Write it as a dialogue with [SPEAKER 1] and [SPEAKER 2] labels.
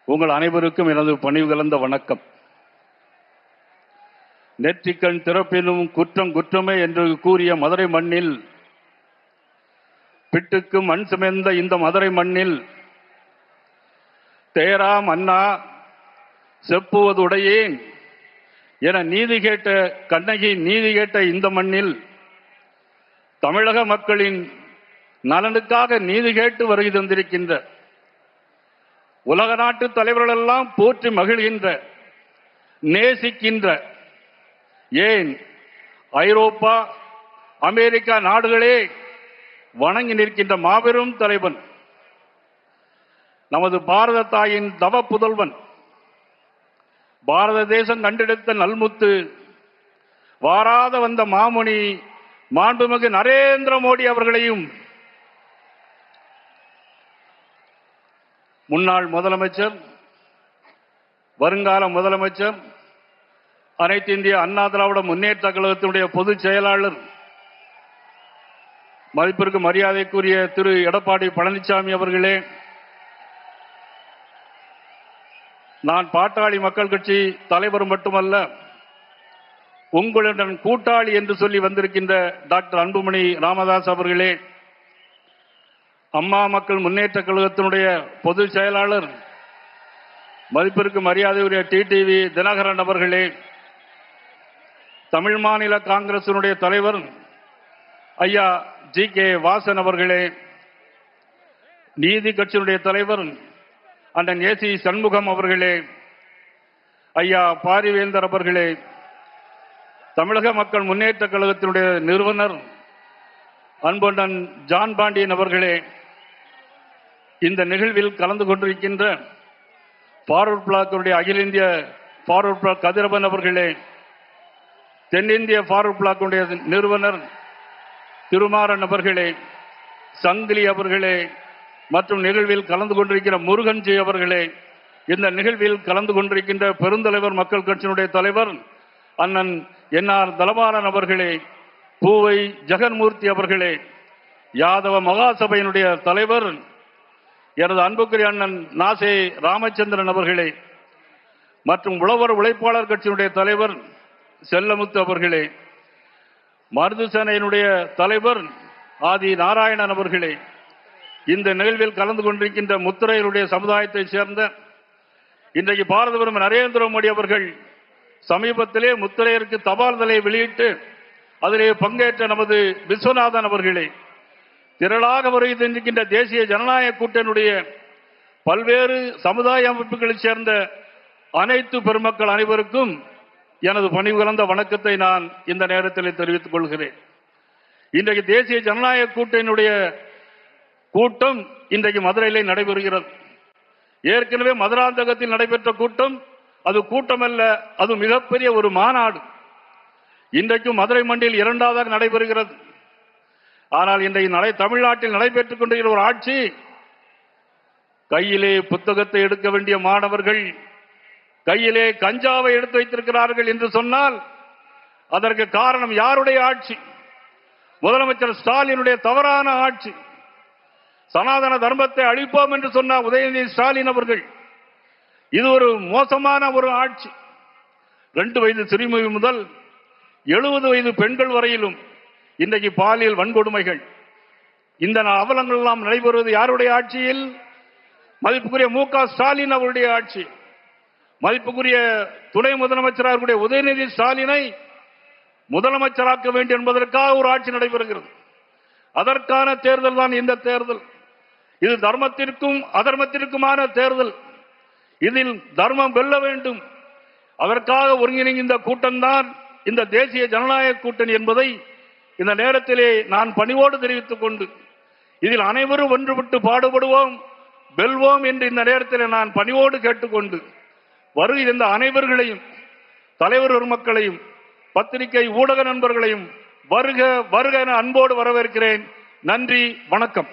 [SPEAKER 1] உங்கள் அனைவருக்கும் எனது பணிவு கலந்த வணக்கம். நெற்றிக்கண் திறப்பினும் குற்றம் குற்றமே என்று கூறிய மதுரை மண்ணில், பிட்டுக்கு மண் சுமந்த இந்த மதுரை மண்ணில், தேராம் அண்ணா செப்புவதுடையேன் என நீதி கேட்ட கண்ணகி நீதி கேட்ட இந்த மண்ணில், தமிழக மக்களின் நலனுக்காக நீதி கேட்டு வருகை தந்திருக்கின்ற உலக நாட்டு தலைவர்களெல்லாம் போற்றி மகிழ்கின்ற, நேசிக்கின்ற, ஏன் ஐரோப்பா அமெரிக்கா நாடுகளே வணங்கி நிற்கின்ற மாபெரும் தலைவன், நமது பாரத தாயின் தவ புதல்வன், பாரத தேசம் கண்டெடுத்த நல்முத்து, வாராத வந்த மாமுனி மாண்புமிகு நரேந்திர மோடி அவர்களையும், முன்னாள் முதலமைச்சர், வருங்கால முதலமைச்சர், அனைத்து இந்திய அண்ணா திராவிட முன்னேற்ற கழகத்தினுடைய பொதுச் செயலாளர், மதிப்பிற்கு மரியாதைக்குரிய திரு எடப்பாடி பழனிசாமி அவர்களே, நான் பாட்டாளி மக்கள் கட்சி தலைவர் மட்டுமல்ல, உங்களுடன் கூட்டாளி என்று சொல்லி வந்திருக்கின்ற டாக்டர் அன்புமணி ராமதாஸ் அவர்களே, அம்மா மக்கள் முன்னேற்ற கழகத்தினுடைய பொதுச் செயலாளர், மதிப்பிற்கு மரியாதைக்குரிய டிடிவி தினகரன் அவர்களே, தமிழ் மாநில காங்கிரசினுடைய தலைவர் ஐயா ஜி.கே. வாசன் அவர்களே, நீதி கட்சியினுடைய தலைவர் அண்ணன் ஏ.சி. சண்முகம் அவர்களே, ஐயா பாரிவேந்தர் அவர்களே, தமிழக மக்கள் முன்னேற்ற கழகத்தினுடைய நிறுவனர் அன்பண்ணன் ஜான் பாண்டியன் அவர்களே, இந்த நிகழ்வில் கலந்து கொண்டிருக்கின்ற ஃபார்வர்ட் பிளாக்கினுடைய அகில இந்திய ஃபார்வர்ட் பிளாக் கதிரவன் அவர்களே, தென்னிந்திய ஃபார்வர்ட் பிளாக்கினுடைய நிறுவனர் திருமாறன் அவர்களே, சங்கிலி அவர்களே, மற்றும் நிகழ்வில் கலந்து கொண்டிருக்கிற முருகன்ஜி அவர்களே, இந்த நிகழ்வில் கலந்து கொண்டிருக்கின்ற பெருந்தலைவர் மக்கள் கட்சியினுடைய தலைவர் அண்ணன் என்.ஆர். தலபாலன் அவர்களே, பூவை ஜெகன்மூர்த்தி அவர்களே, யாதவ மகாசபையினுடைய தலைவர் எனது அன்புக்குரிய அண்ணன் நாசே ராமச்சந்திரன் அவர்களே, மற்றும் உழவர் உழைப்பாளர் கட்சியினுடைய தலைவர் செல்லமுத்து அவர்களே, மருது சேனையினுடைய தலைவர் ஆதி நாராயணன் அவர்களே, இந்த நிகழ்வில் கலந்து கொண்டிருக்கின்ற முத்திரையருடைய சமுதாயத்தை சேர்ந்த, இன்றைக்கு பாரத பிரதமர் நரேந்திர மோடி அவர்கள் சமீபத்திலே முத்திரையருக்கு தபால் தலை வெளியிட்டு அதிலே பங்கேற்ற நமது விஸ்வநாதன் அவர்களே, திரளாக வருகை தந்திருக்கின்ற தேசிய ஜனநாயக கூட்டணியுடைய பல்வேறு சமுதாய அமைப்புகளைச் சேர்ந்த அனைத்து பெருமக்கள் அனைவருக்கும் எனது பணிவு கலந்த வணக்கத்தை நான் இந்த நேரத்தில் தெரிவித்துக் கொள்கிறேன். இன்றைக்கு தேசிய ஜனநாயக கூட்டணியுடைய கூட்டம் இன்றைக்கு மதுரையிலே நடைபெறுகிறது. ஏற்கனவே மதுராந்தகத்தில் நடைபெற்ற கூட்டம் அது கூட்டமல்ல, அது மிகப்பெரிய ஒரு மாநாடு. இன்றைக்கும் மதுரை மண்டில் இரண்டாவதாக நடைபெறுகிறது. ஆனால் இன்றைக்கு தமிழ்நாட்டில் நடைபெற்றுக் கொண்டிருக்கிற ஒரு ஆட்சி, கையிலே புத்தகத்தை எடுக்க வேண்டிய மாணவர்கள் கையிலே கஞ்சாவை எடுத்து வைத்திருக்கிறார்கள் என்று சொன்னால் அதற்கு காரணம் யாருடைய ஆட்சி? முதலமைச்சர் ஸ்டாலினுடைய தவறான ஆட்சி. சனாதன தர்மத்தை அழிப்போம் என்று சொன்ன உதயநிதி ஸ்டாலின் அவர்கள், இது ஒரு மோசமான ஒரு ஆட்சி. 2 வயது சிறுமி முதல் 70 வயது பெண்கள் வரையிலும் இன்றைக்கு பாலியல் வன்கொடுமைகள், இந்த அவலங்கள் எல்லாம் நடைபெறுவது யாருடைய ஆட்சியில்? மதிப்புக்குரிய மு.க. ஸ்டாலின் அவருடைய ஆட்சி. மதிப்புக்குரிய துணை முதலமைச்சராக உதயநிதி ஸ்டாலினை முதலமைச்சராக்க வேண்டும் என்பதற்காக ஒரு ஆட்சி நடைபெறுகிறது. அதற்கான தேர்தல் தான் இந்த தேர்தல். இது தர்மத்திற்கும் அதர்மத்திற்குமான தேர்தல். இதில் தர்மம் வெல்ல வேண்டும். அதற்காக ஒருங்கிணைந்த கூட்டம்தான் இந்த தேசிய ஜனநாயக கூட்டணி என்பதை இந்த நேரத்திலே நான் பணிவோடு தெரிவித்துக் கொண்டு, இதில் அனைவரும் ஒன்றுபட்டு பாடுபடுவோம், வெல்வோம் என்று இந்த நேரத்தில் நான் பணிவோடு கேட்டுக்கொண்டு, வருகை இந்த அனைவர்களையும், தலைவர் பெருமக்களையும், பத்திரிகை ஊடக நண்பர்களையும் வருக வருக என அன்போடு வரவேற்கிறேன். நன்றி, வணக்கம்.